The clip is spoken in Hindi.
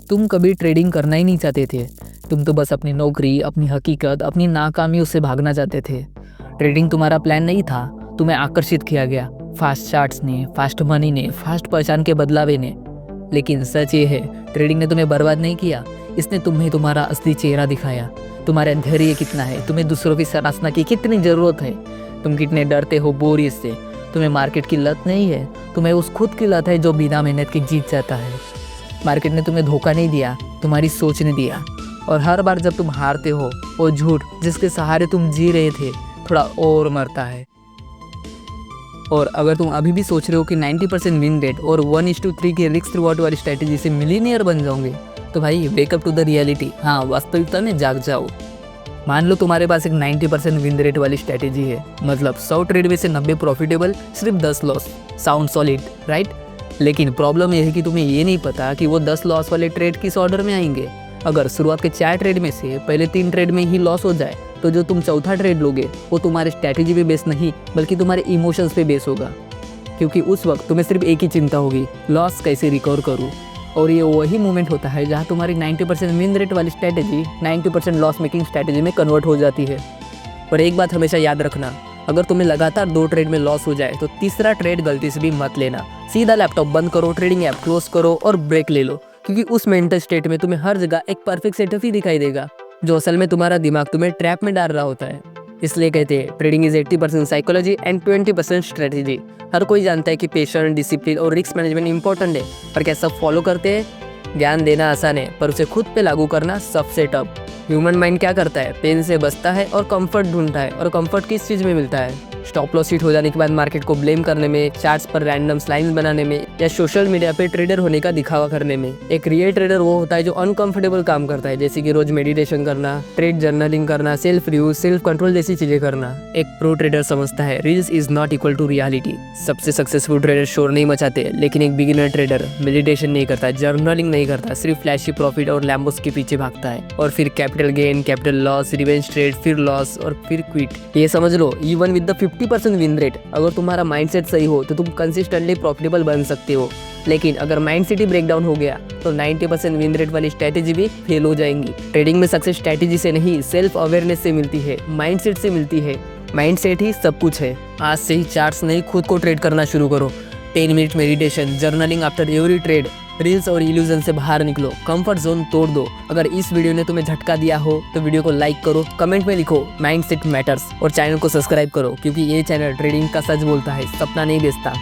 तुम कभी ट्रेडिंग करना ही नहीं चाहते थे। तुम तो बस अपनी नौकरी, अपनी हकीकत, अपनी नाकामियों से भागना चाहते थे। ट्रेडिंग तुम्हारा प्लान नहीं था, तुम्हें आकर्षित किया गया फास्ट चार्ट्स ने, फास्ट मनी ने, फास्ट पहचान के बदलावे ने। लेकिन सच ये है, ट्रेडिंग ने तुम्हें बर्बाद नहीं किया, इसने तुम्हें तुम्हारा असली चेहरा दिखाया। तुम्हारा धैर्य कितना है, तुम्हें दूसरों की सराहना की कितनी ज़रूरत है, तुम कितने डरते हो बोरियत से। तुम्हें मार्केट की लत नहीं है, तुम्हें उस खुद की लत है जो बिना मेहनत के जीत जाता है। मार्केट ने तुम्हें धोखा नहीं दिया, तुम्हारी सोच ने दिया। और हर बार जब तुम हारते हो, वो झूठ जिसके सहारे तुम जी रहे थे थोड़ा और मरता है। और अगर तुम अभी भी सोच रहे हो कि 90% विन रेट और 1:3 की रिस्क रिवॉर्ड वाली स्ट्रैटेजी से मिलीनियर बन जाओगे, तो भाई वेकअप टू द रियलिटी। हाँ, वास्तविकता में जाग जाओ। मान लो तुम्हारे पास एक 90% विन रेट वाली स्ट्रैटेजी है, मतलब 100 ट्रेड में से 90 प्रॉफिटेबल, सिर्फ 10 लॉस। Sound solid, right? लेकिन प्रॉब्लम यह है कि तुम्हें ये नहीं पता कि वो 10 लॉस वाले ट्रेड किस ऑर्डर में आएंगे। अगर शुरुआत के 4 ट्रेड में से पहले 3 ट्रेड में ही लॉस हो जाए, तो जो तुम चौथा ट्रेड लोगे वो तुम्हारे स्ट्रैटेजी पे बेस नहीं बल्कि तुम्हारे इमोशंस पे बेस होगा। क्योंकि उस वक्त तुम्हें सिर्फ एक ही चिंता होगी, लॉस कैसे रिकवर करूँ। और ये वही मोमेंट होता है जहाँ तुम्हारी 90% विन रेट वाली स्ट्रैटेजी 90% लॉस मेकिंग स्ट्रैटेजी में कन्वर्ट हो जाती है। और एक बात हमेशा याद रखना, अगर तुम्हें लगातार 2 ट्रेड में लॉस हो जाए तो तीसरा ट्रेड गलती से भी मत लेना। सीधा लैपटॉप बंद करो, ट्रेडिंग ऐप क्लोज करो और ब्रेक ले लो। क्योंकि उस मेंटल स्टेट में तुम्हें हर जगह एक परफेक्ट सेटअप ही दिखाई देगा, जो असल में तुम्हारा दिमाग तुम्हें ट्रैप में डाल रहा होता है। इसलिए कहते हैं trading is 80% psychology and 20% strategy. हर कोई जानता है कि पेशेंस, डिसिप्लिन और रिस्क मैनेजमेंट इंपॉर्टेंट है, पर क्या सब फॉलो करते हैं? ज्ञान देना आसान है, पर उसे खुद पे लागू करना सबसे टफ। ह्यूमन माइंड क्या करता है? पेन से बचता है और कंफर्ट ढूंढता है। और कंफर्ट किस चीज़ में मिलता है? स्टॉप लॉस हिट हो जाने के बाद मार्केट को ब्लेम करने में, चार्ट्स पर रैंडम लाइन्स बनाने में, या सोशल मीडिया पे ट्रेडर होने का दिखावा करने में। एक रियल ट्रेडर वो होता है जो अनकंफर्टेबल काम करता है, जैसे कि रोज मेडिटेशन करना, ट्रेड जर्नलिंग करना, सेल्फ रिव्यू, सेल्फ कंट्रोल जैसी चीजें करना। एक प्रो ट्रेडर समझता है reels is not equal to reality. सबसे सक्सेसफुल ट्रेडर शोर नहीं मचाते, लेकिन एक बिगिनर ट्रेडर मेडिटेशन नहीं करता, जर्नलिंग नहीं करता, सिर्फ फ्लैशी प्रॉफिट और लैम्बोस के पीछे भागता है। और फिर capital gain, capital loss, revenge trade, फिर लॉस और फिर क्विट। ये समझ लो, even with the 50% win rate, अगर तुम्हारा माइंडसेट सही हो तो तुम कंसिस्टेंटली प्रॉफिटेबल बन सकते हो। लेकिन अगर माइंडसेट ही ब्रेक डाउन हो गया तो 90% विन रेट वाली स्ट्रैटेजी भी फेल हो जाएंगी। ट्रेडिंग में सक्सेस स्ट्रैटेजी से नहीं, सेल्फ अवेयरनेस से मिलती है, माइंडसेट से मिलती है। माइंडसेट ही सब कुछ है। आज से ही चार्ट्स नहीं, खुद को ट्रेड करना शुरू करो। 10 minute meditation, journaling after every trade, reels और इल्यूजन से बाहर निकलो, कंफर्ट जोन तोड़ दो। अगर इस वीडियो ने तुम्हें झटका दिया हो तो वीडियो को लाइक करो, कमेंट में लिखो माइंडसेट मैटर्स और चैनल को सब्सक्राइब करो, क्योंकि ये चैनल ट्रेडिंग का सच बोलता है, सपना नहीं बेचता।